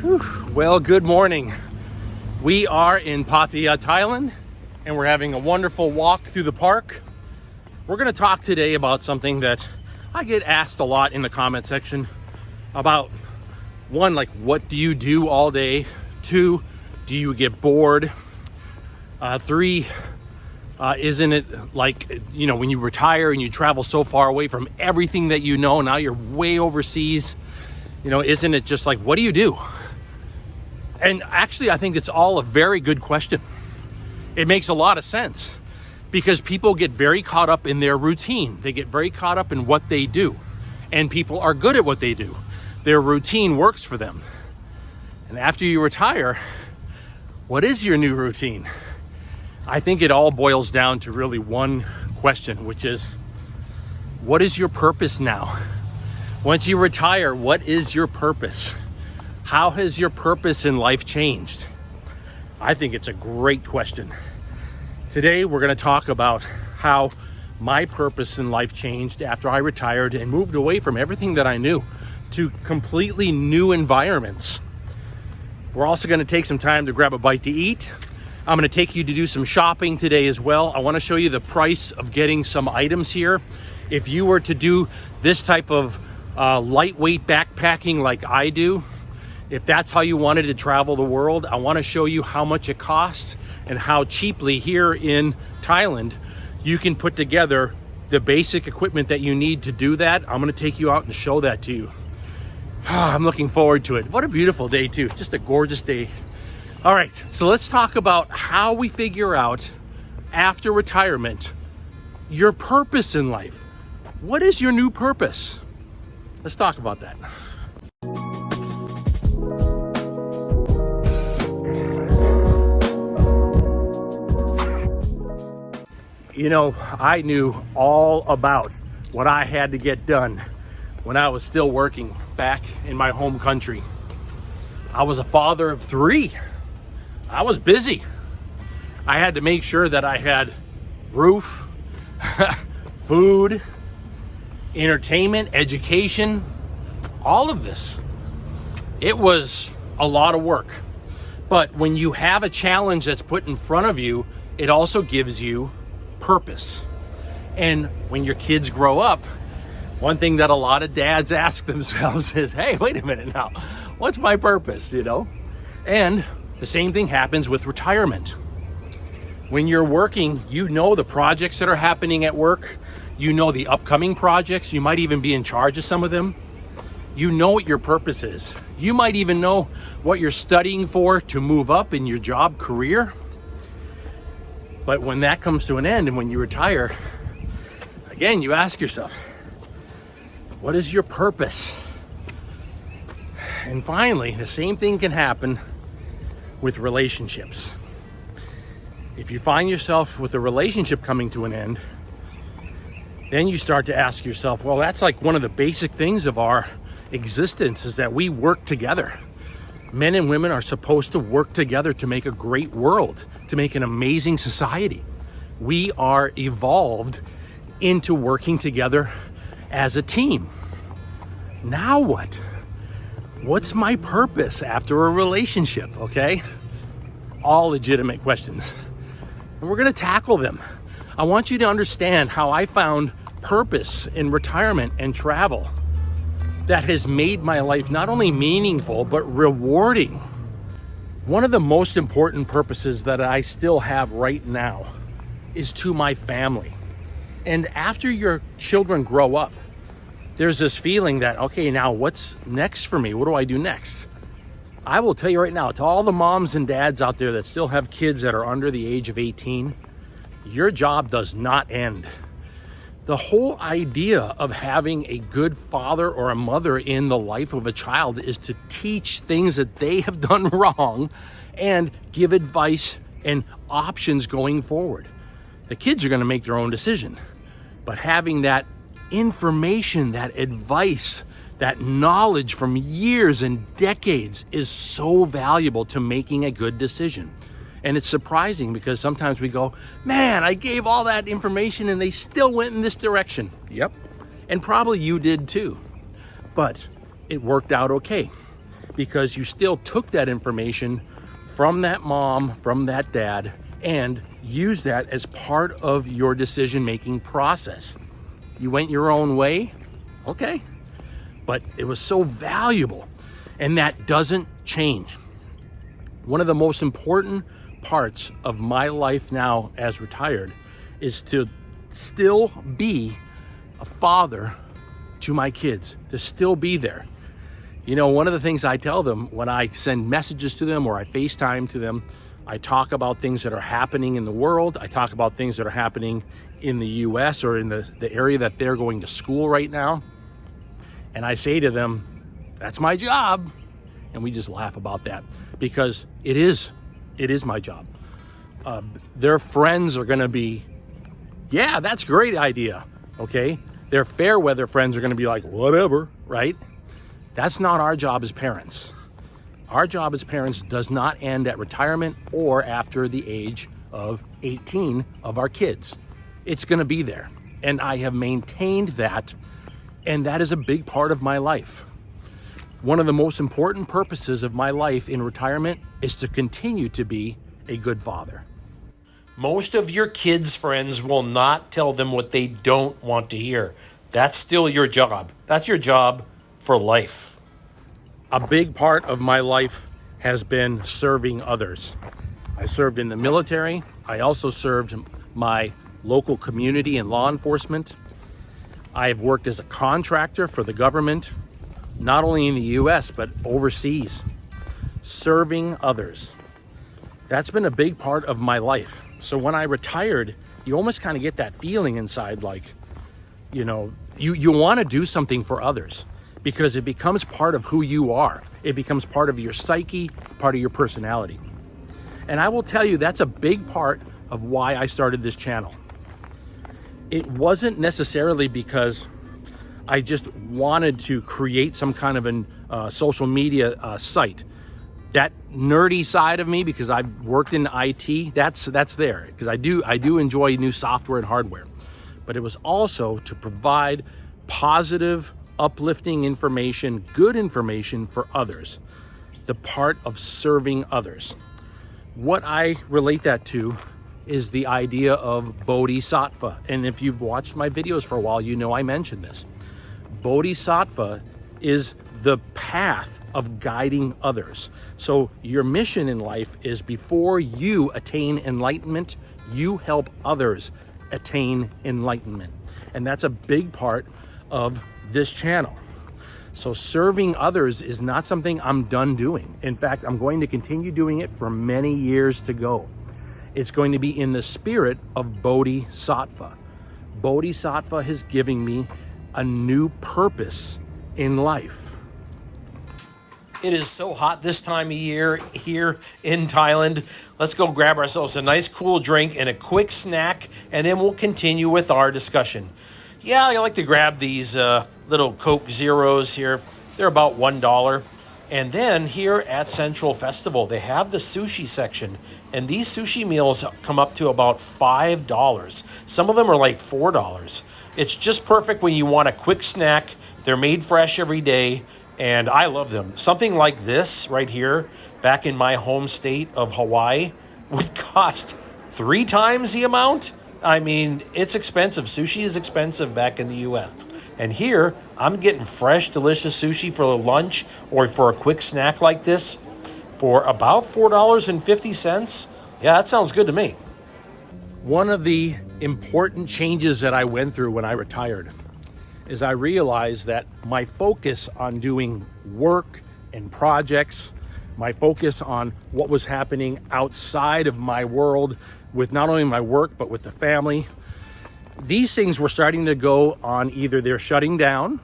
Whew. Well, good morning. We are in Pattaya, Thailand, and we're having a wonderful walk through the park. We're going to talk today about something that I get asked a lot in the comment section about. One, like, what do you do all day? Two, do you get bored? Three, isn't it like, you know, when you retire and you travel so far away from everything that you know, now you're way overseas, you know, isn't it just like, what do you do? And actually, I think it's all a very good question. It makes a lot of sense because people get very caught up in their routine. They get very caught up in what they do, and people are good at what they do. Their routine works for them. And after you retire, what is your new routine? I think it all boils down to really one question, which is, what is your purpose now? Once you retire, what is your purpose? How has your purpose in life changed? I think it's a great question. Today, we're going to talk about how my purpose in life changed after I retired and moved away from everything that I knew to completely new environments. We're also going to take some time to grab a bite to eat. I'm going to take you to do some shopping today as well. I want to show you the price of getting some items here. If you were to do this type of lightweight backpacking like I do, if that's how you wanted to travel the world, I want to show you how much it costs and how cheaply here in Thailand you can put together the basic equipment that you need to do that. I'm going to take you out and show that to you. I'm looking forward to it. What a beautiful day too. Just a gorgeous day. All right, so let's talk about how we figure out after retirement your purpose in life. What is your new purpose? Let's talk about that. You know, I knew all about what I had to get done when I was still working back in my home country. I was a father of 3. I was busy. I had to make sure that I had roof, food, entertainment, education, all of this. It was a lot of work. But when you have a challenge that's put in front of you, it also gives you purpose. And when your kids grow up, one thing that a lot of dads ask themselves is, hey, wait a minute now, what's my purpose, you know? And the same thing happens with retirement. When you're working, you know the projects that are happening at work, you know the upcoming projects, you might even be in charge of some of them. You know what your purpose is. You might even know what you're studying for to move up in your job career. But when that comes to an end and when you retire, again, you ask yourself, what is your purpose? And finally, the same thing can happen with relationships. If you find yourself with a relationship coming to an end, then you start to ask yourself, well, that's like one of the basic things of our existence, is that we work together. Men and women are supposed to work together to make a great world, to make an amazing society. We are evolved into working together as a team. Now what? What's my purpose after a relationship, okay? All legitimate questions. And we're gonna tackle them. I want you to understand how I found purpose in retirement and travel that has made my life not only meaningful, but rewarding. One of the most important purposes that I still have right now is to my family. And after your children grow up, there's this feeling that, okay, now what's next for me? What do I do next? I will tell you right now, to all the moms and dads out there that still have kids that are under the age of 18, your job does not end. The whole idea of having a good father or a mother in the life of a child is to teach things that they have done wrong and give advice and options going forward. The kids are going to make their own decision, but having that information, that advice, that knowledge from years and decades is so valuable to making a good decision. And it's surprising because sometimes we go, man, I gave all that information and they still went in this direction. Yep. And probably you did too. But it worked out okay. because you still took that information from that mom, from that dad, and used that as part of your decision-making process. You went your own way, okay, but it was so valuable, and that doesn't change. One of the most important parts of my life now as retired is to still be a father to my kids, to still be there. You know, one of the things I tell them when I send messages to them or I FaceTime to them, I talk about things that are happening in the world. I talk about things that are happening in the US or in the area that they're going to school right now. And I say to them, that's my job. And we just laugh about that because it is my job. Their friends are gonna be, yeah, that's a great idea, okay? Their fair weather friends are gonna be like, whatever, right? That's not our job as parents. Our job as parents does not end at retirement or after the age of 18 of our kids. It's gonna be there. And I have maintained that, and that is a big part of my life. One of the most important purposes of my life in retirement is to continue to be a good father. Most of your kids' friends will not tell them what they don't want to hear. That's still your job. That's your job for life. A big part of my life has been serving others. I served in the military. I also served my local community and law enforcement. I have worked as a contractor for the government, not only in the US, but overseas, serving others. That's been a big part of my life. So when I retired, you almost kind of get that feeling inside like, you know, you want to do something for others because it becomes part of who you are. It becomes part of your psyche, part of your personality. And I will tell you, that's a big part of why I started this channel. It wasn't necessarily because I just wanted to create some kind of a social media site. That nerdy side of me, because I've worked in IT, that's there, because I do enjoy new software and hardware. But it was also to provide positive, uplifting information, good information for others. The part of serving others. What I relate that to is the idea of bodhisattva. And if you've watched my videos for a while, you know I mentioned this. Bodhisattva is the path of guiding others. So your mission in life is before you attain enlightenment, you help others attain enlightenment. And that's a big part of this channel. So serving others is not something I'm done doing. In fact, I'm going to continue doing it for many years to go. It's going to be in the spirit of bodhisattva. Bodhisattva is giving me a new purpose in life. It is so hot this time of year here in Thailand. Let's go grab ourselves a nice cool drink and a quick snack, and then we'll continue with our discussion. Yeah, I like to grab these little Coke Zeros here. They're about $1. And then here at Central Festival, they have the sushi section. And these sushi meals come up to about $5. Some of them are like $4. It's just perfect when you want a quick snack. They're made fresh every day, and I love them. Something like this right here, back in my home state of Hawaii, would cost 3 times the amount. I mean, it's expensive. Sushi is expensive back in the US. And here, I'm getting fresh, delicious sushi for lunch or for a quick snack like this for about $4.50. Yeah, that sounds good to me. One of the important changes that I went through when I retired is I realized that my focus on doing work and projects, my focus on what was happening outside of my world with not only my work, but with the family, these things were starting to go on either they're shutting down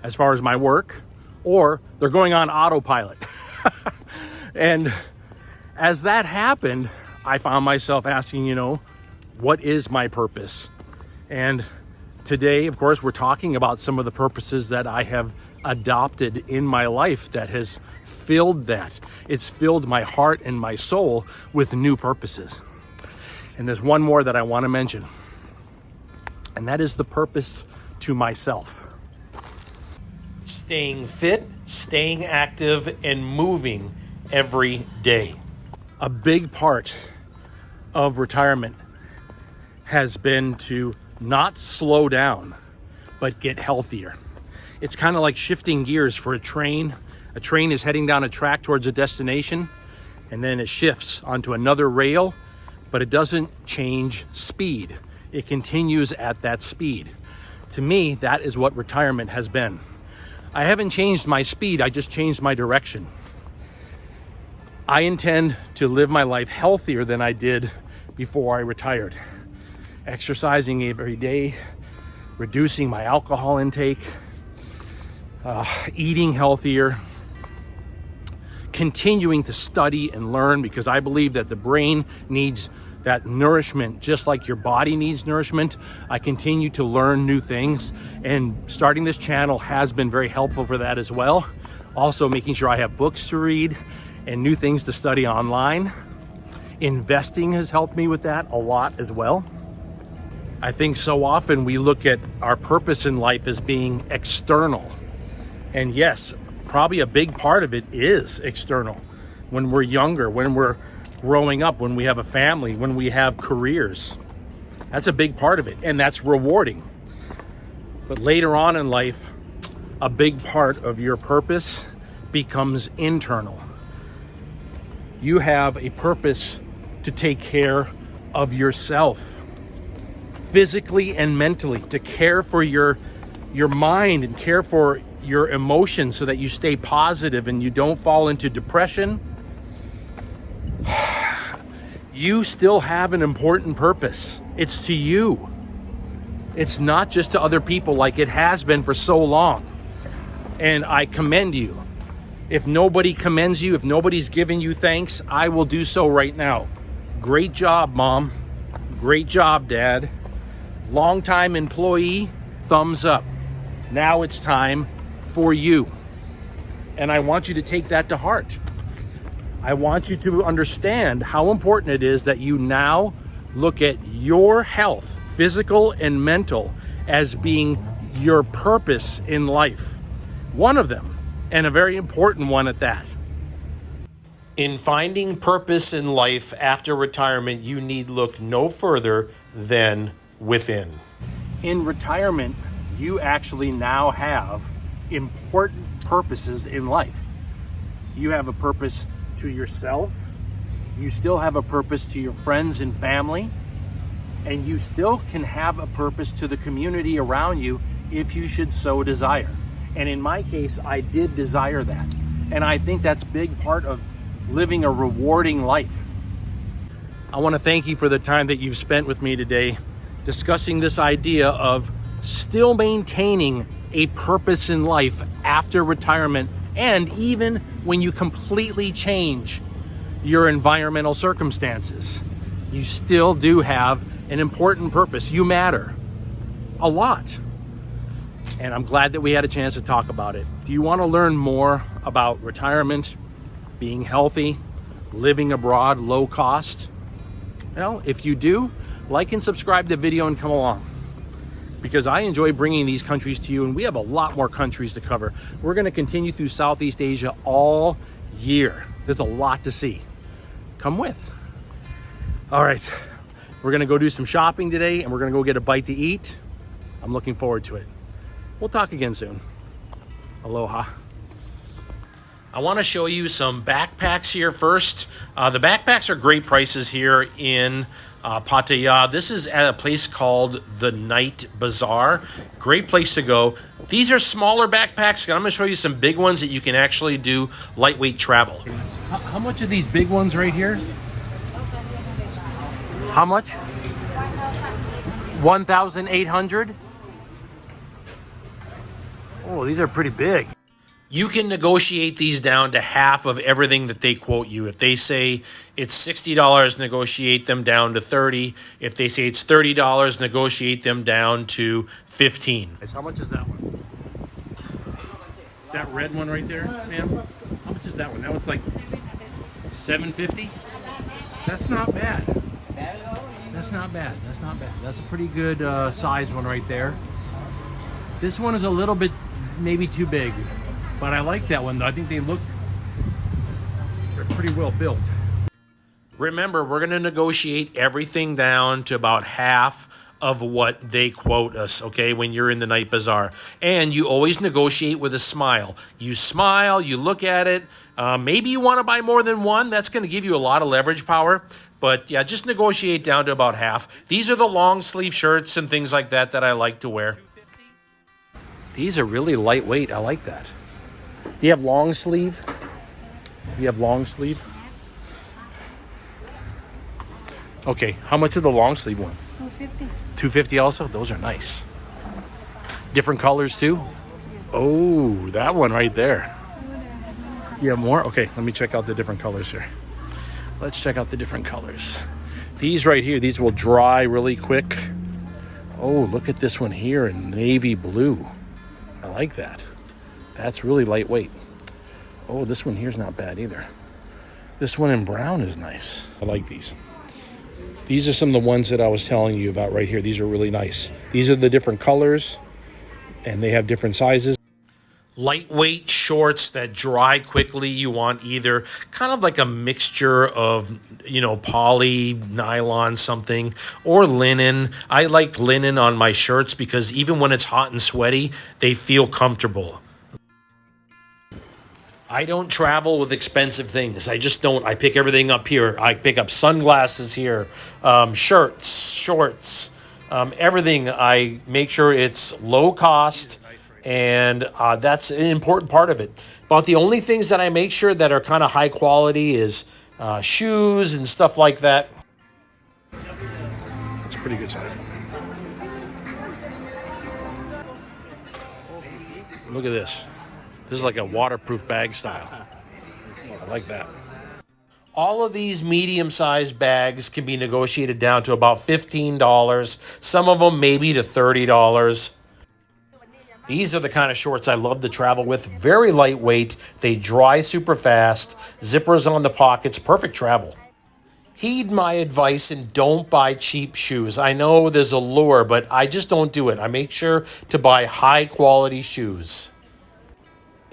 as far as my work, or they're going on autopilot. And as that happened, I found myself asking, you know, what is my purpose? And today, of course, we're talking about some of the purposes that I have adopted in my life that has filled that. It's filled my heart and my soul with new purposes. And there's one more that I want to mention, and that is the purpose to myself. staying fit, staying active, and moving every day. A big part of retirement has been to not slow down, but get healthier. It's kind of like shifting gears for a train. A train is heading down a track towards a destination, and then it shifts onto another rail, but it doesn't change speed. It continues at that speed. To me, that is what retirement has been. I haven't changed my speed, I just changed my direction. I intend to live my life healthier than I did before I retired. Exercising every day, reducing my alcohol intake, eating healthier, continuing to study and learn, because I believe that the brain needs that nourishment just like your body needs nourishment. I continue to learn new things, and starting this channel has been very helpful for that as well. Also making sure I have books to read and new things to study online. Investing has helped me with that a lot as well. I think so often we look at our purpose in life as being external. And yes, probably a big part of it is external. When we're younger, when we're growing up, when we have a family, when we have careers, that's a big part of it, and that's rewarding. But later on in life, a big part of your purpose becomes internal. You have a purpose to take care of yourself, physically and mentally, to care for your mind and care for your emotions so that you stay positive and you don't fall into depression. You still have an important purpose. It's to you. It's not just to other people like it has been for so long. And I commend you. If nobody commends you, if nobody's giving you thanks, I will do so right now. Great job, Mom. Great job, Dad. Longtime employee, thumbs up. Now it's time for you. And I want you to take that to heart. I want you to understand how important it is that you now look at your health, physical and mental, as being your purpose in life. One of them, and a very important one at that. In finding purpose in life after retirement, you need look no further than within. In retirement, you actually now have important purposes in life. You have a purpose to yourself, you still have a purpose to your friends and family, and you still can have a purpose to the community around you if you should so desire. And in my case, I did desire that. And I think that's a big part of living a rewarding life. I want to thank you for the time that you've spent with me today discussing this idea of still maintaining a purpose in life after retirement, and even when you completely change your environmental circumstances. You still do have an important purpose. You matter a lot. And I'm glad that we had a chance to talk about it. Do you want to learn more about retirement, being healthy, living abroad, low cost? Well, if you do, like and subscribe to the video and come along, because I enjoy bringing these countries to you, and we have a lot more countries to cover. We're going to continue through Southeast Asia all year. There's a lot to see. Come with. All right, we're going to go do some shopping today, and we're going to go get a bite to eat. I'm looking forward to it. We'll talk again soon. Aloha. I want to show you some backpacks here first. The backpacks are great prices here in Pattaya. This is at a place called the Night Bazaar. Great place to go. These are smaller backpacks, and I'm going to show you some big ones that you can actually do lightweight travel. How much are these big ones right here? How much? 1,800? Oh, these are pretty big. You can negotiate these down to half of everything that they quote you. If they say it's $60, negotiate them down to $30. If they say it's $30, negotiate them down to $15. How much is that one? That red one right there, ma'am? How much is that one? That one's like $7.50? That's not bad. That's not bad. That's not bad. That's a pretty good size one right there. This one is a little bit maybe too big. But I like that one. I think they're pretty well built. Remember, we're going to negotiate everything down to about half of what they quote us, okay, when you're in the night bazaar. And you always negotiate with a smile. You smile, you look at it. Maybe you want to buy more than one. That's going to give you a lot of leverage power. But yeah, just negotiate down to about half. These are the long sleeve shirts and things like that that I like to wear. These are really lightweight. I like that. Do you have long sleeve? Do you have long sleeve? Okay, how much are the long sleeve ones? $250. $250 also? Those are nice. Different colors too? Oh, that one right there. You have more? Okay, let me check out the different colors here. Let's check out the different colors. These right here, these will dry really quick. Oh, look at this one here in navy blue. I like that. That's really lightweight. Oh, this one here's not bad either. This one in brown is nice. I like these. These are some of the ones that I was telling you about right here. These are really nice. These are the different colors, and they have different sizes. Lightweight shorts that dry quickly. You want either kind of like a mixture of, poly, nylon, something, or linen. I like linen on my shirts because even when it's hot and sweaty, they feel comfortable. I don't travel with expensive things. I just don't. I pick everything up here. I pick up sunglasses here, shirts, shorts, everything. I make sure it's low cost, and that's an important part of it. About the only things that I make sure that are kind of high quality is shoes and stuff like that. That's a pretty good size. Look at this. This is like a waterproof bag style. I like that. All of these medium-sized bags can be negotiated down to about $15. Some of them maybe to $30. These are the kind of shorts I love to travel with. Very lightweight. They dry super fast. Zippers on the pockets. Perfect travel. Heed my advice and don't buy cheap shoes. I know there's a lure, but I just don't do it. I make sure to buy high-quality shoes.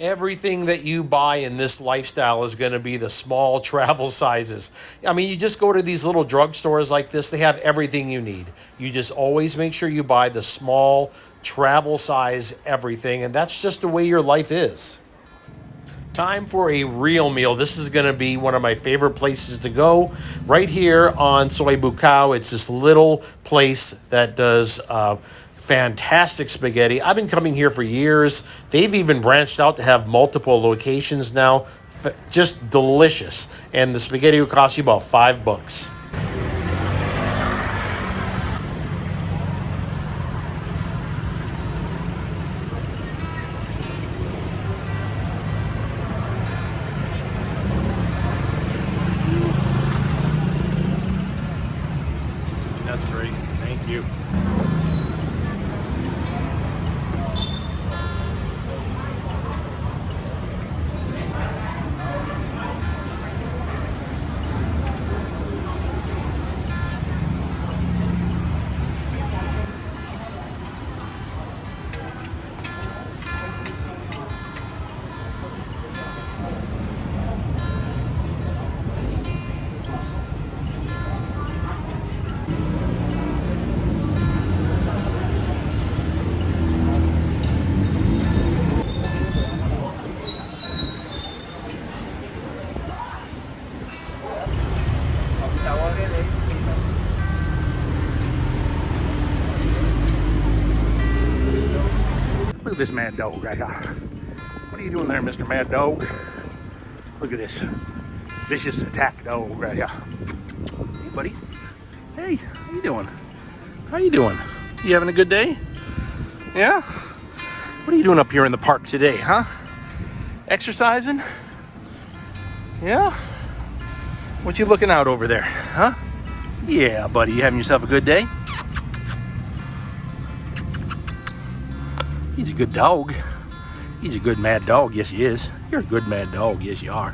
Everything that you buy in this lifestyle is going to be the small travel sizes. I mean, you just go to these little drugstores like this. They have everything you need. You just always make sure you buy the small travel size everything. And that's just the way your life is. Time for a real meal. This is going to be one of my favorite places to go. Right here on Soy Bucao. It's this little place that does fantastic spaghetti. I've been coming here for years. They've even branched out to have multiple locations now. Just delicious. And the spaghetti will cost you about $5. That's great. Thank you. Look at this mad dog right here. What are you doing there, Mr. Mad Dog? Look at this vicious attack dog right here. Hey, buddy. Hey, how you doing? How you doing? You having a good day? Yeah? What are you doing up here in the park today, huh? Exercising? Yeah? What you looking out over there, huh? Yeah, buddy, you having yourself a good day? He's a good dog. He's a good mad dog. Yes, he is. You're a good mad dog. Yes, you are.